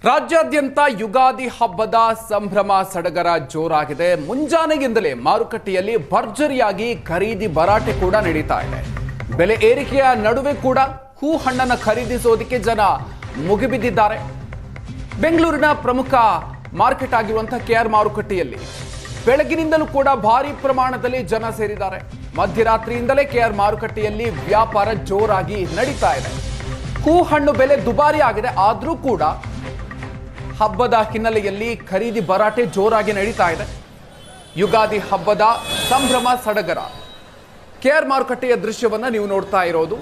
ರಾಜ್ಯಾದ್ಯಂತ ಯುಗಾದಿ ಹಬ್ಬದ ಸಂಭ್ರಮ ಸಡಗರ ಜೋರಾಗಿದೆ. ಮುಂಜಾನೆಯಿಂದಲೇ ಮಾರುಕಟ್ಟೆಯಲ್ಲಿ ಭರ್ಜರಿಯಾಗಿ ಖರೀದಿ ಭರಾಟೆ ಕೂಡ ನಡೀತಾ ಇದೆ. ಬೆಲೆ ಏರಿಕೆಯ ನಡುವೆ ಕೂಡ ಹೂ ಹಣ್ಣನ್ನು ಖರೀದಿಸೋದಕ್ಕೆ ಜನ ಮುಗಿಬಿದ್ದಿದ್ದಾರೆ. ಬೆಂಗಳೂರಿನ ಪ್ರಮುಖ ಮಾರ್ಕೆಟ್ ಆಗಿರುವಂತಹ ಕೆಆರ್ ಮಾರುಕಟ್ಟೆಯಲ್ಲಿ ಬೆಳಗಿನಿಂದಲೂ ಕೂಡ ಭಾರಿ ಪ್ರಮಾಣದಲ್ಲಿ ಜನ ಸೇರಿದ್ದಾರೆ. ಮಧ್ಯರಾತ್ರಿಯಿಂದಲೇ ಕೆಆರ್ ಮಾರುಕಟ್ಟೆಯಲ್ಲಿ ವ್ಯಾಪಾರ ಜೋರಾಗಿ ನಡೀತಾ ಇದೆ. ಹೂ ಹಣ್ಣು ಬೆಲೆ ದುಬಾರಿ ಆಗಿದೆ, ಆದರೂ ಕೂಡ ಹಬ್ಬದ ಹಿನ್ನೆಲೆಯಲ್ಲಿ ಖರೀದಿ ಭರಾಟೆ ಜೋರಾಗಿ ನಡೀತಾ ಇದೆ. ಯುಗಾದಿ ಹಬ್ಬದ ಸಂಭ್ರಮ ಸಡಗರ ಕೆಆರ್ ಮಾರುಕಟ್ಟೆಯ ದೃಶ್ಯವನ್ನ ನೀವು ನೋಡ್ತಾ ಇರೋದು.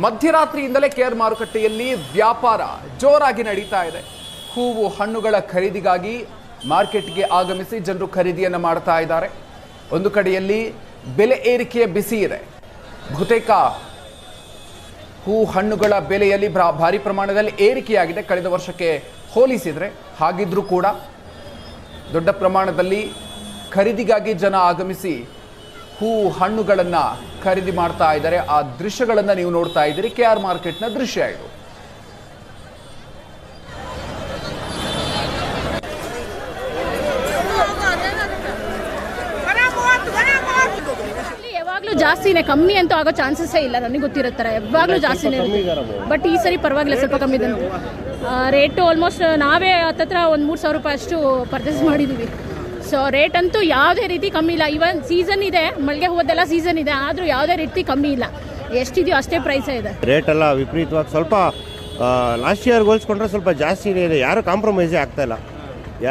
ಮಧ್ಯರಾತ್ರಿಯಿಂದಲೇ ಕೆಆರ್ ಮಾರುಕಟ್ಟೆಯಲ್ಲಿ ವ್ಯಾಪಾರ ಜೋರಾಗಿ ನಡೀತಾ ಇದೆ. ಹೂವು ಹಣ್ಣುಗಳ ಖರೀದಿಗಾಗಿ ಮಾರ್ಕೆಟ್ಗೆ ಆಗಮಿಸಿ ಜನರು ಖರೀದಿಯನ್ನು ಮಾಡ್ತಾ ಇದ್ದಾರೆ. ಒಂದು ಕಡೆಯಲ್ಲಿ ಬೆಲೆ ಏರಿಕೆಯ ಬಿಸಿ ಇದೆ. ಬಹುತೇಕ ಹೂ ಹಣ್ಣುಗಳ ಬೆಲೆಯಲ್ಲಿ ಭಾರಿ ಪ್ರಮಾಣದಲ್ಲಿ ಏರಿಕೆಯಾಗಿದೆ ಕಳೆದ ವರ್ಷಕ್ಕೆ ಹೋಲಿಸಿದರೆ. ಹಾಗಿದ್ರೂ ಕೂಡ ದೊಡ್ಡ ಪ್ರಮಾಣದಲ್ಲಿ ಖರೀದಿಗಾಗಿ ಜನ ಆಗಮಿಸಿ ಹೂ ಹಣ್ಣುಗಳನ್ನು ಖರೀದಿ ಮಾಡ್ತಾ ಇದ್ದಾರೆ. ಆ ದೃಶ್ಯಗಳನ್ನು ನೀವು ನೋಡ್ತಾ ಇದ್ದೀರಿ. ಕೆಆರ್ ಮಾರ್ಕೆಟ್ನ ದೃಶ್ಯ ಇದು. ಯಾವಾಗಲೂ ಜಾಸ್ತಿನೇ, ಕಮ್ಮಿ ಅಂತೂ ಆಗೋ ಚಾನ್ಸಸ್ಸೇ ಇಲ್ಲ. ನನಗೆ ಗೊತ್ತಿರೋ ಥರ ಯಾವಾಗಲೂ ಜಾಸ್ತಿನೇ, ಬಟ್ ಈ ಸರಿ ಪರವಾಗಿಲ್ಲ, ಸ್ವಲ್ಪ ಕಮ್ಮಿ ಇದೆ. ರೇಟು ಆಲ್ಮೋಸ್ಟ್ ನಾವೇ ಹತ್ತತ್ರ ಒಂದು 3,000 ರೂಪಾಯಿ ಅಷ್ಟು ಪರ್ಚೇಸ್ ಮಾಡಿದ್ದೀವಿ. ಸೊ ರೇಟ್ ಅಂತೂ ಯಾವುದೇ ರೀತಿ ಕಮ್ಮಿ ಇಲ್ಲ. ಇವನ್ ಸೀಸನ್ ಇದೆ, ಮಲ್ಲಿಗೆ ಹೂವದ್ದೆಲ್ಲ ಸೀಸನ್ ಇದೆ, ಆದರೂ ಯಾವುದೇ ರೀತಿ ಕಮ್ಮಿ ಇಲ್ಲ. ಎಷ್ಟಿದೆಯೋ ಅಷ್ಟೇ ಪ್ರೈಸೇ ಇದೆ. ರೇಟ್ ಎಲ್ಲ ವಿಪರೀತವಾಗಿ ಸ್ವಲ್ಪ ಲಾಸ್ಟ್ ಇಯರ್ ಹೋಲಿಸ್ಕೊಂಡ್ರೆ ಸ್ವಲ್ಪ ಜಾಸ್ತಿನೇ ಇದೆ. ಯಾರು ಕಾಂಪ್ರಮೈಸೇ ಆಗ್ತಾಯಿಲ್ಲ.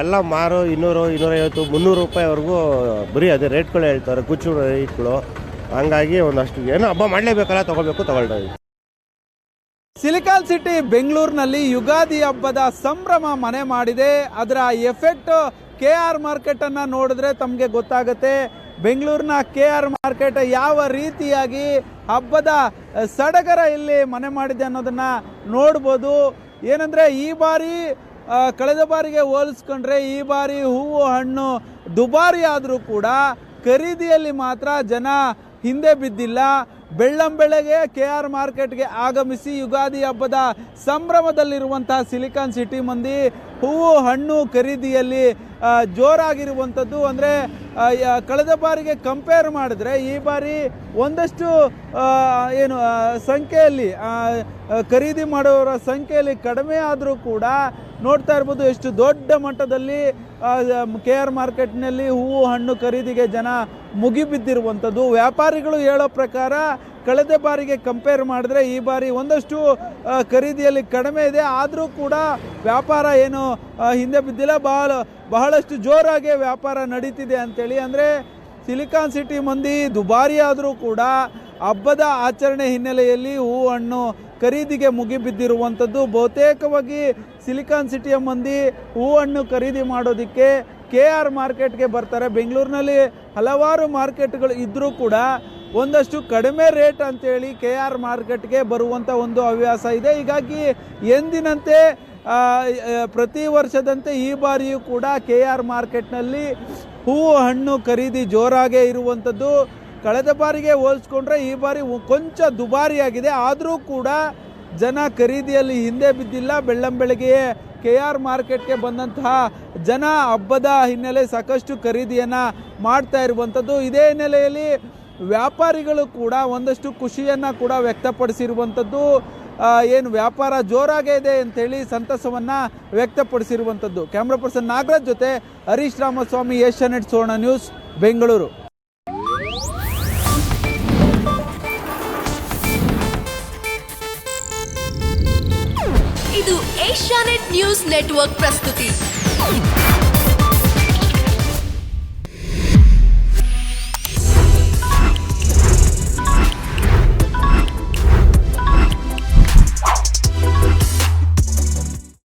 ಎಲ್ಲ ಮಾರು 200, 250, 300 ರೂಪಾಯಿವರೆಗೂ ಬರೀ ಅದೇ ರೇಟ್ಗಳು ಹೇಳ್ತಾರೆ, ಕುಚ್ಚು ರೇಟ್ಗಳು. ಹಂಗಾಗಿ ಒಂದಷ್ಟು ಏನೋ ಹಬ್ಬ ಮಾಡಲೇಬೇಕಲ್ಲ, ತಗೊಳ್ತಾ ಇದ್ದೀವಿ. ಸಿಲಿಕಾನ್ ಸಿಟಿ ಬೆಂಗಳೂರಿನಲ್ಲಿ ಯುಗಾದಿ ಹಬ್ಬದ ಸಂಭ್ರಮ ಮನೆ ಮಾಡಿದೆ. ಅದರ ಎಫೆಕ್ಟ್ ಕೆಆರ್ ಮಾರ್ಕೆಟ್ ಅನ್ನ ನೋಡಿದ್ರೆ ತಮಗೆ ಗೊತ್ತಾಗುತ್ತೆ. ಬೆಂಗಳೂರಿನ ಕೆಆರ್ ಮಾರ್ಕೆಟ್ ಯಾವ ರೀತಿಯಾಗಿ ಹಬ್ಬದ ಸಡಗರ ಇಲ್ಲಿ ಮನೆ ಮಾಡಿದೆ ಅನ್ನೋದನ್ನ ನೋಡ್ಬೋದು. ಏನಂದ್ರೆ ಈ ಬಾರಿ ಕಳೆದ ಬಾರಿಗೆ ಹೋಲಿಸ್ಕೊಂಡ್ರೆ ಈ ಬಾರಿ ಹೂವು ಹಣ್ಣು ದುಬಾರಿ ಆದರೂ ಕೂಡ ಖರೀದಿಯಲ್ಲಿ ಮಾತ್ರ ಜನ ಹಿಂದೆ ಬಿದ್ದಿಲ್ಲ. ಬೆಳ್ಳಂಬೆಳಗ್ಗೆ ಕೆಆರ್ ಮಾರ್ಕೆಟ್ಗೆ ಆಗಮಿಸಿ ಯುಗಾದಿ ಹಬ್ಬದ ಸಂಭ್ರಮದಲ್ಲಿರುವಂತಹ ಸಿಲಿಕಾನ್ ಸಿಟಿ ಮಂದಿ ಹೂವು ಹಣ್ಣು ಖರೀದಿಯಲ್ಲಿ ಜೋರಾಗಿರುವಂಥದ್ದು. ಅಂದರೆ ಕಳೆದ ಬಾರಿಗೆ ಕಂಪೇರ್ ಮಾಡಿದ್ರೆ ಈ ಬಾರಿ ಒಂದಷ್ಟು ಸಂಖ್ಯೆಯಲ್ಲಿ ಖರೀದಿ ಮಾಡುವವರ ಸಂಖ್ಯೆಯಲ್ಲಿ ಕಡಿಮೆ ಆದರೂ ಕೂಡ ನೋಡ್ತಾ ಇರ್ಬೋದು ಎಷ್ಟು ದೊಡ್ಡ ಮಟ್ಟದಲ್ಲಿ ಕೆಆರ್ ಮಾರ್ಕೆಟ್ನಲ್ಲಿ ಹೂವು ಹಣ್ಣು ಖರೀದಿಗೆ ಜನ ಮುಗಿಬಿದ್ದಿರುವಂಥದ್ದು. ವ್ಯಾಪಾರಿಗಳು ಹೇಳೋ ಪ್ರಕಾರ ಕಳೆದ ಬಾರಿಗೆ ಕಂಪೇರ್ ಮಾಡಿದ್ರೆ ಈ ಬಾರಿ ಒಂದಷ್ಟು ಖರೀದಿಯಲ್ಲಿ ಕಡಿಮೆ ಇದೆ, ಆದರೂ ಕೂಡ ವ್ಯಾಪಾರ ಏನು ಹಿಂದೆ ಬಿದ್ದಿಲ್ಲ. ಬಹಳಷ್ಟು ಜೋರಾಗಿ ವ್ಯಾಪಾರ ನಡೀತಿದೆ ಅಂತೇಳಿ. ಅಂದರೆ ಸಿಲಿಕಾನ್ ಸಿಟಿ ಮಂದಿ ದುಬಾರಿ ಆದರೂ ಕೂಡ ಹಬ್ಬದ ಆಚರಣೆ ಹಿನ್ನೆಲೆಯಲ್ಲಿ ಹೂವು ಹಣ್ಣು ಖರೀದಿಗೆ ಮುಗಿಬಿದ್ದಿರುವಂಥದ್ದು. ಬಹುತೇಕವಾಗಿ ಸಿಲಿಕಾನ್ ಸಿಟಿಯ ಮಂದಿ ಹೂವು ಹಣ್ಣು ಖರೀದಿ ಮಾಡೋದಕ್ಕೆ ಕೆಆರ್ ಮಾರ್ಕೆಟ್ಗೆ ಬರ್ತಾರೆ. ಬೆಂಗಳೂರಿನಲ್ಲಿ ಹಲವಾರು ಮಾರ್ಕೆಟ್ಗಳು ಇದ್ದರೂ ಕೂಡ ಒಂದಷ್ಟು ಕಡಿಮೆ ರೇಟ್ ಅಂತೇಳಿ ಕೆಆರ್ ಮಾರ್ಕೆಟ್ಗೆ ಬರುವಂಥ ಒಂದು ಹವ್ಯಾಸ ಇದೆ. ಹೀಗಾಗಿ ಎಂದಿನಂತೆ ಪ್ರತಿ ವರ್ಷದಂತೆ ಈ ಬಾರಿಯೂ ಕೂಡ ಕೆಆರ್ ಮಾರ್ಕೆಟ್ನಲ್ಲಿ ಹೂವು ಹಣ್ಣು ಖರೀದಿ ಜೋರಾಗೇ ಇರುವಂಥದ್ದು. ಕಳೆದ ಬಾರಿಗೆ ಹೋಲಿಸ್ಕೊಂಡ್ರೆ ಈ ಬಾರಿ ಕೊಂಚ ದುಬಾರಿಯಾಗಿದೆ, ಆದರೂ ಕೂಡ ಜನ ಖರೀದಿಯಲ್ಲಿ ಹಿಂದೆ ಬಿದ್ದಿಲ್ಲ. ಬೆಳ್ಳಂಬೆಳಗ್ಗೆಯೇ ಕೆಆರ್ ಮಾರ್ಕೆಟ್ಗೆ ಬಂದಂತಹ ಜನ ಹಬ್ಬದ ಹಿನ್ನೆಲೆ ಸಾಕಷ್ಟು ಖರೀದಿಯನ್ನು ಮಾಡ್ತಾ ಇರುವಂಥದ್ದು. ಇದೇ ಹಿನ್ನೆಲೆಯಲ್ಲಿ ವ್ಯಾಪಾರಿಗಳು ಕೂಡ ಒಂದಷ್ಟು ಖುಷಿಯನ್ನು ಕೂಡ ವ್ಯಕ್ತಪಡಿಸಿರುವಂಥದ್ದು. ಏನು ವ್ಯಾಪಾರ ಜೋರಾಗೇ ಇದೆ ಅಂಥೇಳಿ ಸಂತಸವನ್ನು ವ್ಯಕ್ತಪಡಿಸಿರುವಂಥದ್ದು. ಕ್ಯಾಮ್ರಾ ಪರ್ಸನ್ ನಾಗರಾಜ್ ಜೊತೆ ಹರೀಶ್ ರಾಮಸ್ವಾಮಿ, ಏಷ್ಯಾನೆಟ್ ಸುವರ್ಣ ನ್ಯೂಸ್, ಬೆಂಗಳೂರು. ಇದು ಏಷ್ಯಾನೆಟ್ ನ್ಯೂಸ್ ನೆಟ್ವರ್ಕ್ ಪ್ರಸ್ತುತಿ.